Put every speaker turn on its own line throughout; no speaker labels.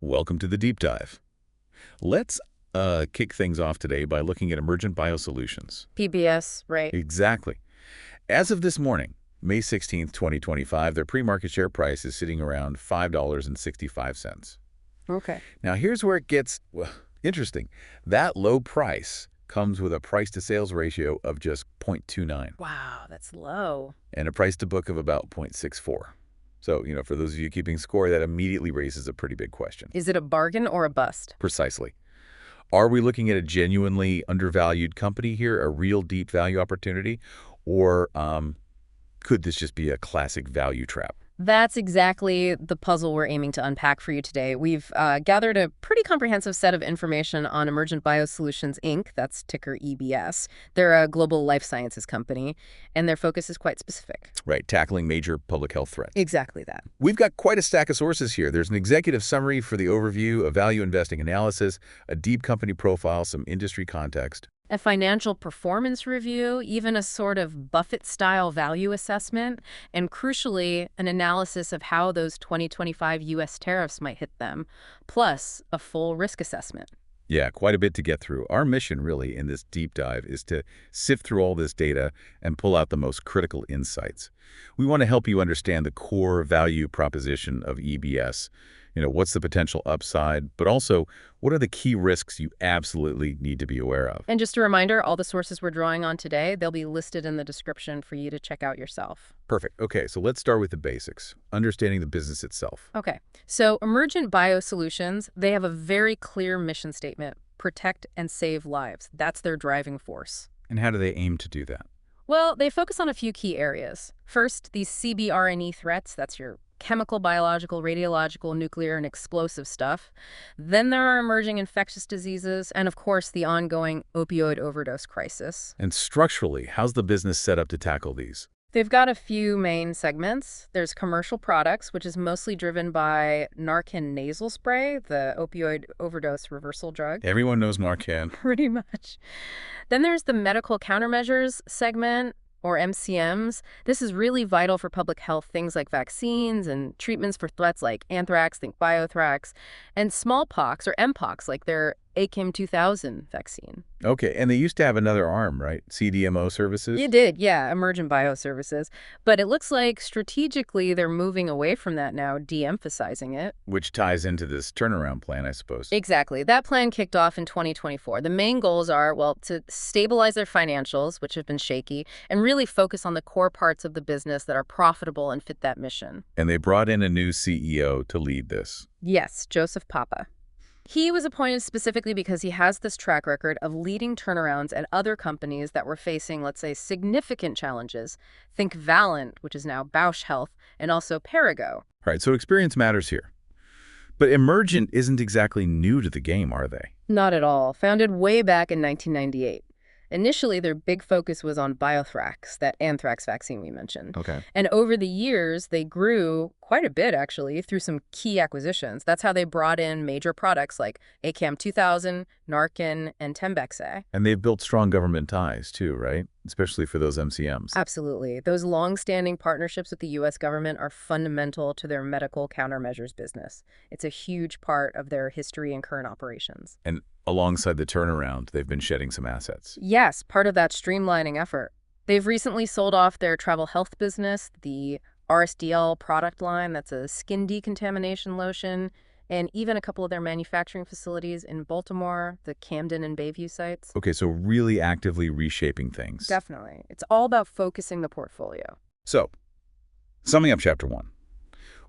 Welcome to the deep dive. Let's kick things off today by looking at Emergent BioSolutions.
PBS, right?
Exactly. As of this morning, May 16th, 2025, their pre-market share price is sitting around $5.65.
Okay.
Now, here's where it gets, well, interesting. That low price comes with a price-to-sales ratio of just 0.29
Wow, that's low.
and a price-to-book of about 0.64. So, for those of you keeping score, that immediately raises a pretty big question.
Is it a bargain or a bust?
Precisely. Are we looking at a genuinely undervalued company here, a real deep value opportunity, or could this just be a classic value trap?
That's exactly the puzzle we're aiming to unpack for you today. We've gathered a pretty comprehensive set of information on Emergent BioSolutions, Inc., that's ticker EBS. They're a global life sciences company, and their focus is quite specific.
Right, tackling major public health threats.
Exactly that.
We've got quite a stack of sources here. There's an executive summary for the overview, a value investing analysis, a deep company profile, some industry context.
A financial performance review, even a sort of Buffett-style value assessment, and crucially, an analysis of how those 2025 U.S. tariffs might hit them, plus a full risk assessment.
Yeah, quite a bit to get through. Our mission, really, in this deep dive is to sift through all this data and pull out the most critical insights. We want to help you understand the core value proposition of EBS. What's the potential upside, but also what are the key risks you absolutely need to be aware of?
And just a reminder, all the sources we're drawing on today, they'll be listed in the description for you to check out yourself.
Perfect. Okay, so let's start with the basics, understanding the business itself.
Okay, so Emergent BioSolutions, they have a very clear mission statement: protect and save lives. That's their driving force.
And how do they aim to do that?
Well, they focus on a few key areas. First, these CBRNE threats, that's your chemical, biological, radiological, nuclear, and explosive stuff. Then there are emerging infectious diseases, and of course, the ongoing opioid overdose crisis.
And structurally, how's the business set up to tackle these?
They've got a few main segments. There's commercial products, which is mostly driven by Narcan nasal spray, the opioid overdose reversal drug.
Everyone knows Narcan.
Pretty much. Then there's the medical countermeasures segment, or MCMs. This is really vital for public health, things like vaccines and treatments for threats like anthrax, think biothrax, and smallpox, or Mpox, like their ACIM 2000 vaccine.
Okay, and they used to have another arm, right? CDMO services?
It did, yeah, Emergent BioServices. But it looks like strategically they're moving away from that now, de-emphasizing it.
Which ties into this turnaround plan, I suppose.
Exactly. That plan kicked off in 2024. The main goals are, well, to stabilize their financials, which have been shaky, and really focus on the core parts of the business that are profitable and fit that mission.
And they brought in a new CEO to lead this.
Yes, Joseph Papa. He was appointed specifically because he has this track record of leading turnarounds at other companies that were facing, let's say, significant challenges. Think Valent, which is now Bausch Health, and also Perrigo.
All right, so experience matters here. But Emergent isn't exactly new to the game, are they?
Not at all. Founded way back in 1998. Initially, their big focus was on biothrax, that anthrax vaccine we mentioned.
Okay.
And over the years, they grew quite a bit, actually, through some key acquisitions. That's how they brought in major products like ACAM 2000, Narcan, and Tembexa.
And they've built strong government ties, too, right? Especially for those MCMs.
Absolutely. Those long-standing partnerships with the U.S. government are fundamental to their medical countermeasures business. It's a huge part of their history and current operations.
And alongside the turnaround, they've been shedding some assets.
Yes, part of that streamlining effort. They've recently sold off their travel health business, the RSDL product line, that's a skin decontamination lotion, and even a couple of their manufacturing facilities in Baltimore, the Camden and Bayview sites.
Okay, so really actively reshaping things.
Definitely. It's all about focusing the portfolio.
So, summing up Chapter 1,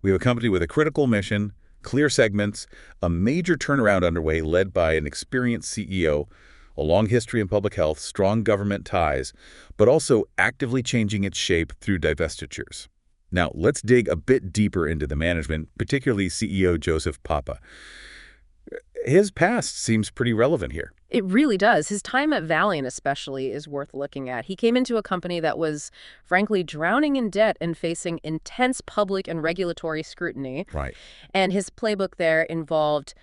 we have a company with a critical mission, clear segments, a major turnaround underway led by an experienced CEO, a long history in public health, strong government ties, but also actively changing its shape through divestitures. Now, let's dig a bit deeper into the management, particularly CEO Joseph Papa. His past seems pretty relevant here.
It really does. His time at Valeant especially is worth looking at. He came into a company that was, frankly, drowning in debt and facing intense public and regulatory scrutiny.
Right.
And his playbook there involved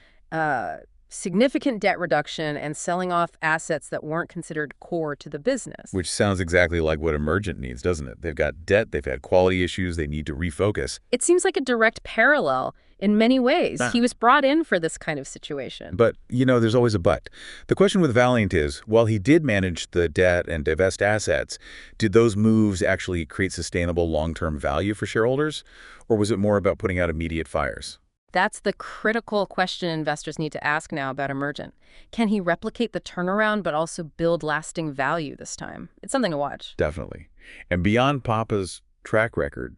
significant debt reduction and selling off assets that weren't considered core to the business.
Which sounds exactly like what Emergent needs, doesn't it? They've got debt, they've had quality issues, they need to refocus.
It seems like a direct parallel in many ways. He was brought in for this kind of situation.
But, there's always a but. The question with Valiant is, while he did manage the debt and divest assets, did those moves actually create sustainable long-term value for shareholders? Or was it more about putting out immediate fires?
That's the critical question investors need to ask now about Emergent. Can he replicate the turnaround but also build lasting value this time? It's something to watch.
Definitely. And beyond Papa's track record,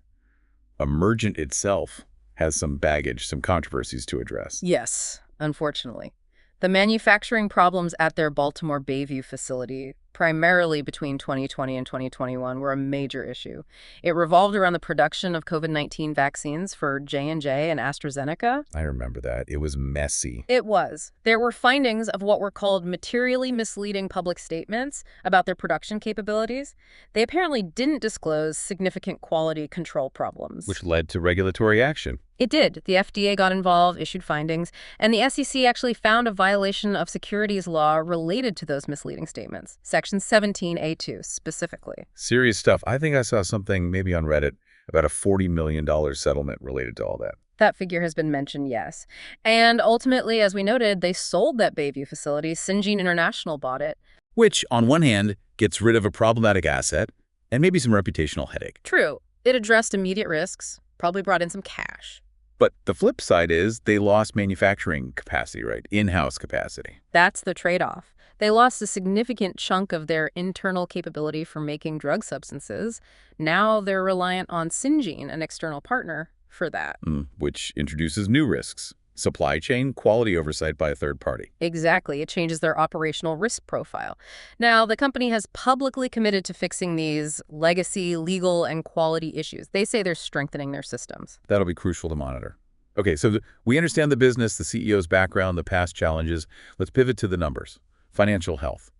Emergent itself has some baggage, some controversies to address.
Yes, unfortunately. The manufacturing problems at their Baltimore Bayview facility, primarily between 2020 and 2021, were a major issue. It revolved around the production of COVID-19 vaccines for J&J and AstraZeneca.
I remember that. It was messy.
It was. There were findings of what were called materially misleading public statements about their production capabilities. They apparently didn't disclose significant quality control problems.
Which led to regulatory action.
It did. The FDA got involved, issued findings, and the SEC actually found a violation of securities law related to those misleading statements. Section 17A2 specifically.
Serious stuff. I think I saw something maybe on Reddit about a $40 million settlement related to all that.
That figure has been mentioned, yes. And ultimately, as we noted, they sold that Bayview facility. Syngene International bought it.
Which, on one hand, gets rid of a problematic asset and maybe some reputational headache.
True. It addressed immediate risks, probably brought in some cash.
But the flip side is they lost manufacturing capacity, right? In-house capacity.
That's the trade-off. They lost a significant chunk of their internal capability for making drug substances. Now they're reliant on Syngene, an external partner, for that.
Which introduces new risks. Supply chain, quality oversight by a third party.
Exactly. It changes their operational risk profile. Now, the company has publicly committed to fixing these legacy, legal, and quality issues. They say they're strengthening their systems.
That'll be crucial to monitor. Okay, so we understand the business, the CEO's background, the past challenges. Let's pivot to the numbers. Financial health.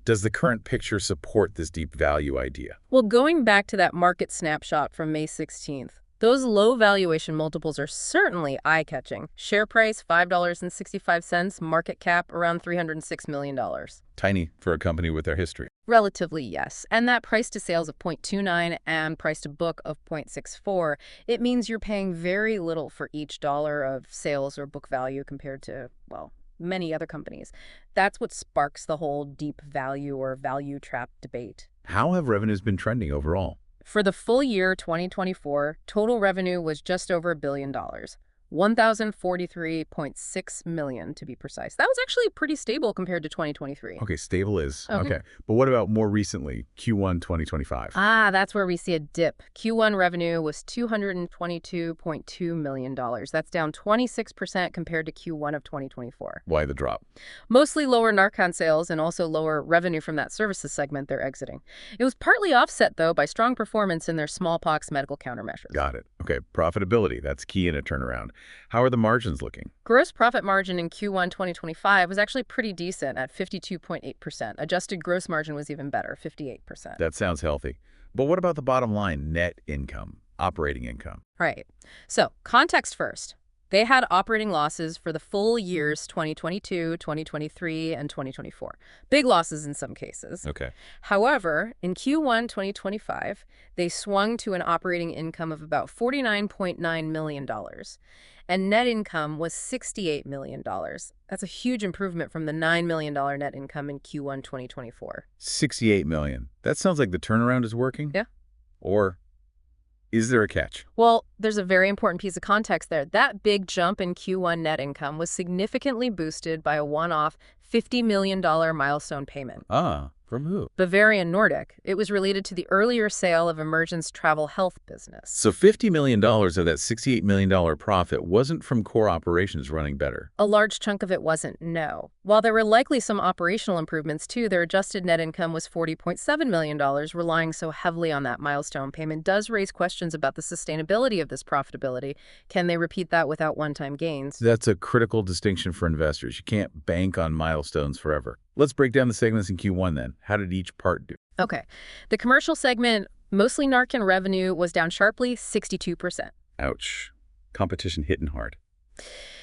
Does the current picture support this deep value idea?
Well, going back to that market snapshot from May 16th, those low valuation multiples are certainly eye-catching. Share price, $5.65, market cap around $306 million.
Tiny for a company with their history.
Relatively, yes. And that price to sales of 0.29 and price to book of 0.64, it means you're paying very little for each dollar of sales or book value compared to, well, many other companies. That's what sparks the whole deep value or value trap debate.
How have revenues been trending overall?
For the full year 2024, total revenue was just over $1 billion. $1,043.6 million to be precise. That was actually pretty stable compared to 2023.
Okay, stable is. Okay. But what about more recently, Q1 2025?
That's where we see a dip. Q1 revenue was $222.2 million. That's down 26% compared to Q1 of 2024.
Why the drop?
Mostly lower Narcan sales and also lower revenue from that services segment they're exiting. It was partly offset, though, by strong performance in their smallpox medical countermeasures.
Got it. Okay, profitability. That's key in a turnaround. How are the margins looking?
Gross profit margin in Q1 2025 was actually pretty decent at 52.8%. Adjusted gross margin was even better, 58%.
That sounds healthy. But what about the bottom line, net income, operating income?
Right. So, context first. They had operating losses for the full years 2022, 2023, and 2024. Big losses in some cases.
Okay.
However, in Q1 2025, they swung to an operating income of about $49.9 million. And net income was $68 million. That's a huge improvement from the $9 million net income in Q1 2024.
$68 million. That sounds like the turnaround is working?
Yeah.
Or is there a catch?
Well, there's a very important piece of context there. That big jump in Q1 net income was significantly boosted by a one-off $50 million milestone payment.
From who?
Bavarian Nordic. It was related to the earlier sale of Emergent's travel health business.
So $50 million of that $68 million profit wasn't from core operations running better?
A large chunk of it wasn't, no. While there were likely some operational improvements too, their adjusted net income was $40.7 million. Relying so heavily on that milestone payment does raise questions about the sustainability of this profitability. Can they repeat that without one-time gains?
That's a critical distinction for investors. You can't bank on milestones forever. Let's break down the segments in Q1 then. How did each part do?
Okay. The commercial segment, mostly Narcan revenue, was down sharply, 62%.
Ouch. Competition hitting hard.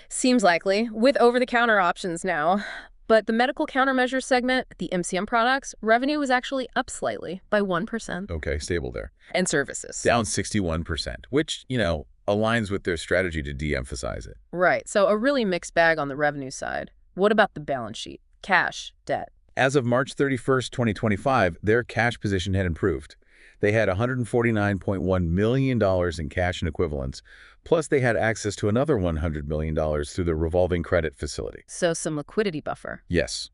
Seems likely, with over-the-counter options now. But the medical countermeasures segment, the MCM products, revenue was actually up slightly by 1%.
Okay, stable there.
And services.
Down 61%, which, aligns with their strategy to de-emphasize it.
Right, so a really mixed bag on the revenue side. What about the balance sheet? Cash, debt.
As of March 31st, 2025, their cash position had improved. They had $149.1 million in cash and equivalents, plus they had access to another $100 million through the revolving credit facility.
So some liquidity buffer.
Yes.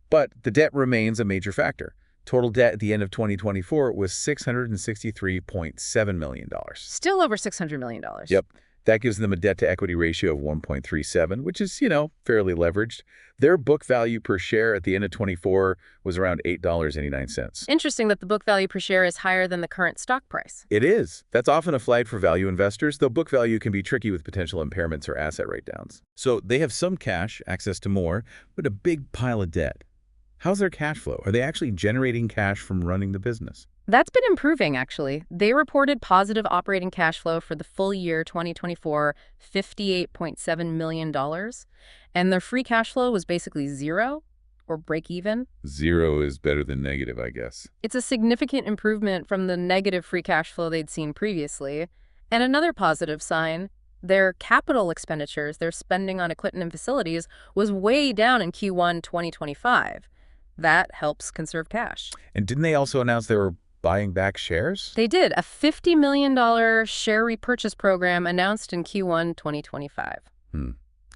But the debt remains a major factor. Total debt at the end of 2024 was $663.7 million.
Still over $600 million.
Yep. That gives them a debt-to-equity ratio of 1.37, which is, fairly leveraged. Their book value per share at the end of 24 was around $8.89.
Interesting that the book value per share is higher than the current stock price.
It is. That's often a flag for value investors, though book value can be tricky with potential impairments or asset write-downs. So they have some cash, access to more, but a big pile of debt. How's their cash flow? Are they actually generating cash from running the business?
That's been improving, actually. They reported positive operating cash flow for the full year 2024, $58.7 million. And their free cash flow was basically zero or break even.
Zero is better than negative, I guess.
It's a significant improvement from the negative free cash flow they'd seen previously. And another positive sign, their capital expenditures, their spending on equipment and facilities, was way down in Q1 2025. That helps conserve cash.
And didn't they also announce they were buying back shares?
They did. A $50 million share repurchase program announced in Q1 2025.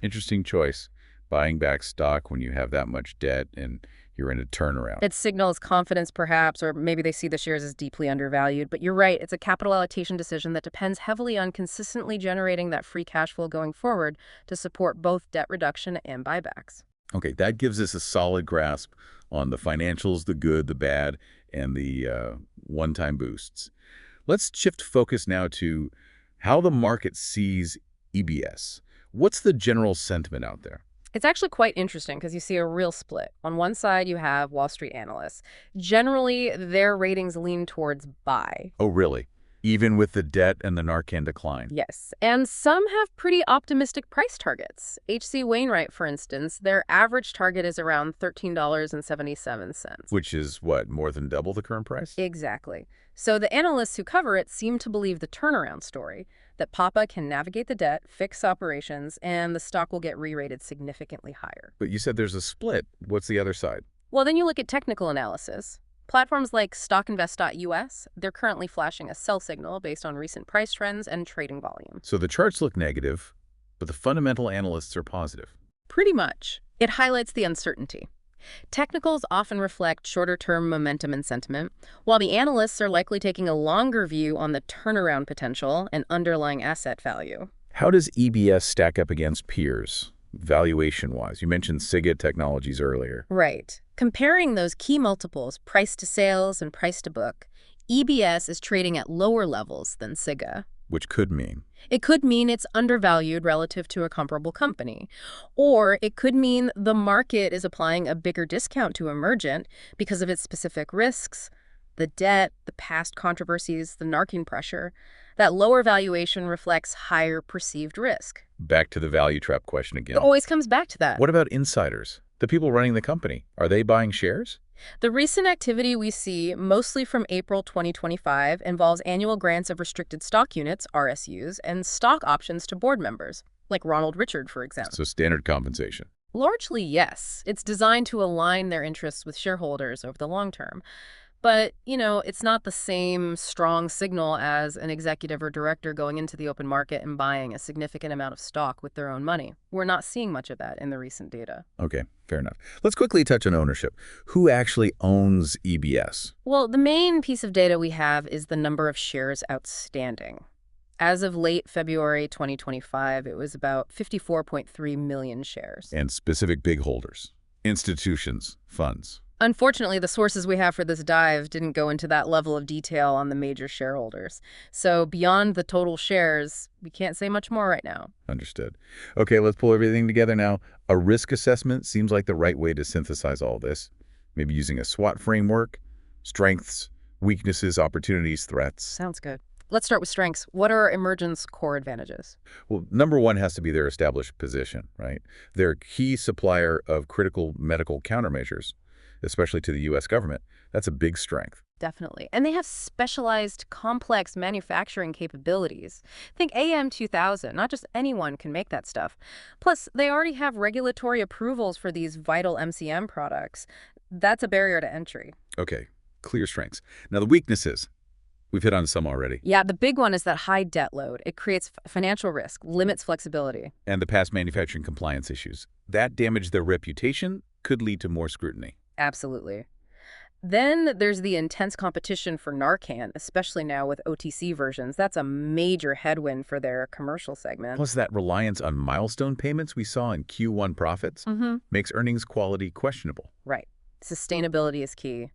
Interesting choice. Buying back stock when you have that much debt and you're in a turnaround.
It signals confidence, perhaps, or maybe they see the shares as deeply undervalued. But you're right, it's a capital allocation decision that depends heavily on consistently generating that free cash flow going forward to support both debt reduction and buybacks.
Okay, that gives us a solid grasp on the financials, the good, the bad, and the one-time boosts. Let's shift focus now to how the market sees EBS. What's the general sentiment out there?
It's actually quite interesting because you see a real split. On one side, you have Wall Street analysts. Generally, their ratings lean towards buy.
Oh, really? Even with the debt and the Narcan decline?
Yes, and some have pretty optimistic price targets. H.C. Wainwright, for instance, their average target is around $13.77.
Which is, what, more than double the current price?
Exactly. So the analysts who cover it seem to believe the turnaround story, that Papa can navigate the debt, fix operations, and the stock will get re-rated significantly higher.
But you said there's a split. What's the other side?
Well, then you look at technical analysis. Platforms like stockinvest.us, they're currently flashing a sell signal based on recent price trends and trading volume.
So the charts look negative, but the fundamental analysts are positive.
Pretty much. It highlights the uncertainty. Technicals often reflect shorter-term momentum and sentiment, while the analysts are likely taking a longer view on the turnaround potential and underlying asset value.
How does EBS stack up against peers, valuation-wise? You mentioned SIGA Technologies earlier.
Right. Comparing those key multiples, price to sales and price to book, EBS is trading at lower levels than SIGA.
Which could mean?
It could mean it's undervalued relative to a comparable company. Or it could mean the market is applying a bigger discount to Emergent because of its specific risks, the debt, the past controversies, the Narcan pressure. That lower valuation reflects higher perceived risk.
Back to the value trap question again.
It always comes back to that.
What about insiders? The people running the company, are they buying shares?
The recent activity we see, mostly from April 2025, involves annual grants of restricted stock units, RSUs, and stock options to board members, like Ronald Richard, for example.
So standard compensation.
Largely, yes. It's designed to align their interests with shareholders over the long term. But, it's not the same strong signal as an executive or director going into the open market and buying a significant amount of stock with their own money. We're not seeing much of that in the recent data.
Okay, fair enough. Let's quickly touch on ownership. Who actually owns EBS?
Well, the main piece of data we have is the number of shares outstanding. As of late February 2025, it was about 54.3 million shares.
And specific big holders, institutions, funds.
Unfortunately, the sources we have for this dive didn't go into that level of detail on the major shareholders. So beyond the total shares, we can't say much more right now.
Understood. Okay, let's pull everything together now. A risk assessment seems like the right way to synthesize all this. Maybe using a SWOT framework, strengths, weaknesses, opportunities, threats.
Sounds good. Let's start with strengths. What are Emergent's core advantages?
Well, number one has to be their established position, right? They're a key supplier of critical medical countermeasures, especially to the U.S. government. That's a big strength.
Definitely. And they have specialized, complex manufacturing capabilities. Think AM2000. Not just anyone can make that stuff. Plus, they already have regulatory approvals for these vital MCM products. That's a barrier to entry.
Okay, clear strengths. Now, the weaknesses. We've hit on some already.
Yeah, the big one is that high debt load. It creates financial risk, limits flexibility.
And the past manufacturing compliance issues. That damaged their reputation, could lead to more scrutiny.
Absolutely. Then there's the intense competition for Narcan, especially now with OTC versions. That's a major headwind for their commercial segment.
Plus, that reliance on milestone payments we saw in Q1 profits makes earnings quality questionable.
Right. Sustainability is key.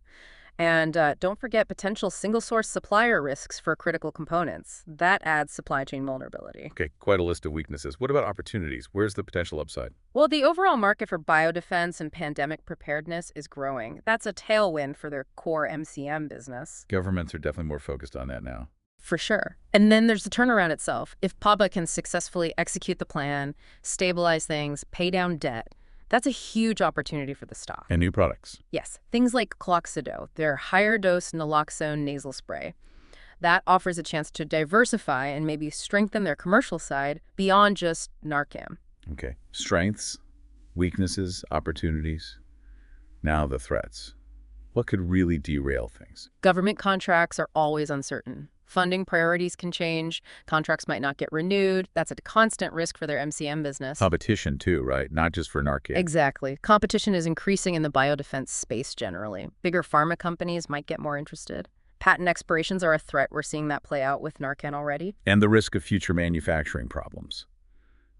And don't forget potential single-source supplier risks for critical components. That adds supply chain vulnerability.
Okay, quite a list of weaknesses. What about opportunities? Where's the potential upside?
Well, the overall market for biodefense and pandemic preparedness is growing. That's a tailwind for their core MCM business.
Governments are definitely more focused on that now.
For sure. And then there's the turnaround itself. If PABA can successfully execute the plan, stabilize things, pay down debt, that's a huge opportunity for the stock.
And new products.
Yes, things like Cloxido, their higher dose naloxone nasal spray. That offers a chance to diversify and maybe strengthen their commercial side beyond just Narcan.
Okay, strengths, weaknesses, opportunities. Now the threats. What could really derail things?
Government contracts are always uncertain. Funding priorities can change. Contracts might not get renewed. That's a constant risk for their MCM business.
Competition too, right? Not just for Narcan.
Exactly. Competition is increasing in the biodefense space generally. Bigger pharma companies might get more interested. Patent expirations are a threat. We're seeing that play out with Narcan already.
And the risk of future manufacturing problems,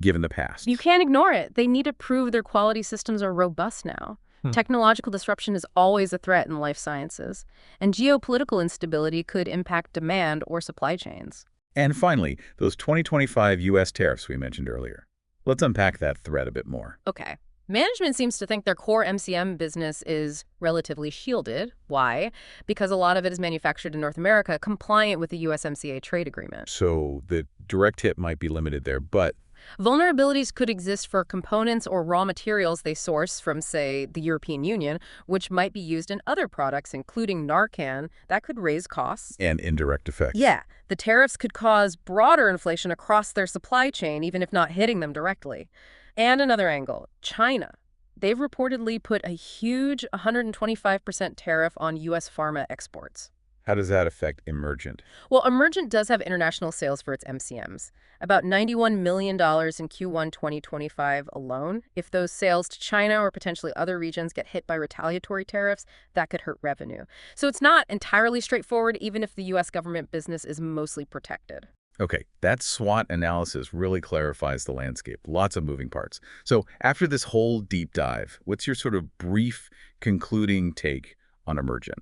given the past.
You can't ignore it. They need to prove their quality systems are robust now. Technological disruption is always a threat in life sciences, and geopolitical instability could impact demand or supply chains.
And finally, those 2025 U.S. tariffs we mentioned earlier. Let's unpack that threat a bit more.
Okay. Management seems to think their core MCM business is relatively shielded. Why? Because a lot of it is manufactured in North America, compliant with the USMCA trade agreement.
So the direct hit might be limited there, but
vulnerabilities could exist for components or raw materials they source from, say, the European Union, which might be used in other products, including Narcan. That could raise costs.
and indirect effects.
Yeah, the tariffs could cause broader inflation across their supply chain, even if not hitting them directly. And another angle, China. They've reportedly put a huge 125% tariff on U.S. pharma exports.
How does that affect Emergent?
Well, Emergent does have international sales for its MCMs, about $91 million in Q1 2025 alone. If those sales to China or potentially other regions get hit by retaliatory tariffs, that could hurt revenue. So it's not entirely straightforward, even if the U.S. government business is mostly protected.
Okay, that SWOT analysis really clarifies the landscape. Lots of moving parts. So after this whole deep dive, what's your sort of brief concluding take on Emergent?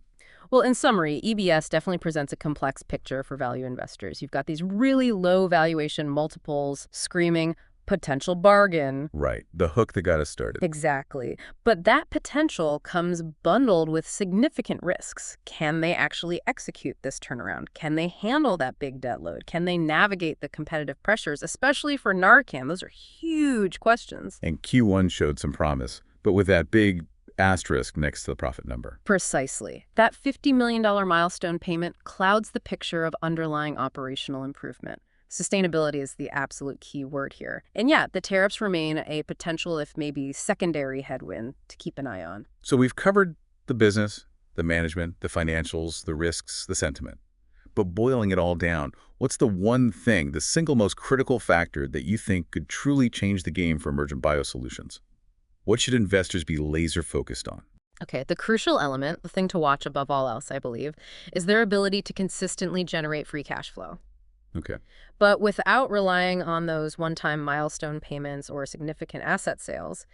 Well, in summary, EBS definitely presents a complex picture for value investors. You've got these really low valuation multiples screaming potential bargain.
Right, the hook that got us started.
Exactly. But that potential comes bundled with significant risks. Can they actually execute this turnaround? Can they handle that big debt load? Can they navigate the competitive pressures, especially for Narcan? Those are huge questions.
And Q1 showed some promise, but with that big asterisk next to the profit number.
Precisely. That $50 million milestone payment clouds the picture of underlying operational improvement. Sustainability is the absolute key word here. And yeah, the tariffs remain a potential, if maybe secondary headwind to keep an eye on.
So we've covered the business, the management, the financials, the risks, the sentiment. But boiling it all down, what's the one thing, the single most critical factor that you think could truly change the game for Emergent BioSolutions? What should investors be laser focused on?
Okay, the crucial element, the thing to watch above all else, I believe, is their ability to consistently generate free cash flow.
Okay.
But without relying on those one-time milestone payments or significant asset sales,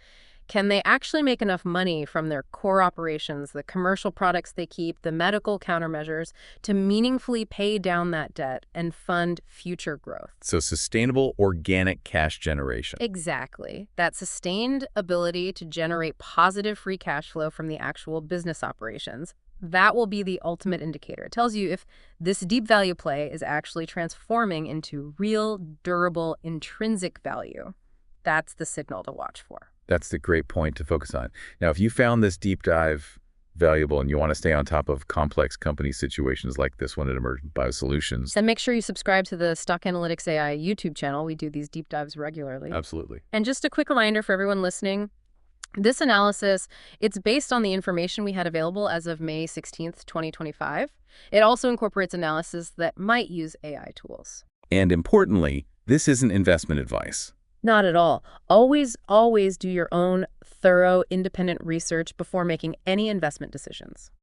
can they actually make enough money from their core operations, the commercial products they keep, the medical countermeasures, to meaningfully pay down that debt and fund future growth?
So sustainable organic cash generation.
Exactly. That sustained ability to generate positive free cash flow from the actual business operations. That will be the ultimate indicator. It tells you if this deep value play is actually transforming into real, durable, intrinsic value. That's the signal to watch for.
That's the great point to focus on. Now, if you found this deep dive valuable and you want to stay on top of complex company situations like this one at Emergent BioSolutions.
Then make sure you subscribe to the Stock Analytics AI YouTube channel. We do these deep dives regularly.
Absolutely.
And just a quick reminder for everyone listening, this analysis, it's based on the information we had available as of May 16th, 2025. It also incorporates analysis that might use AI tools.
And importantly, this isn't investment advice.
Not at all. Always do your own thorough, independent research before making any investment decisions.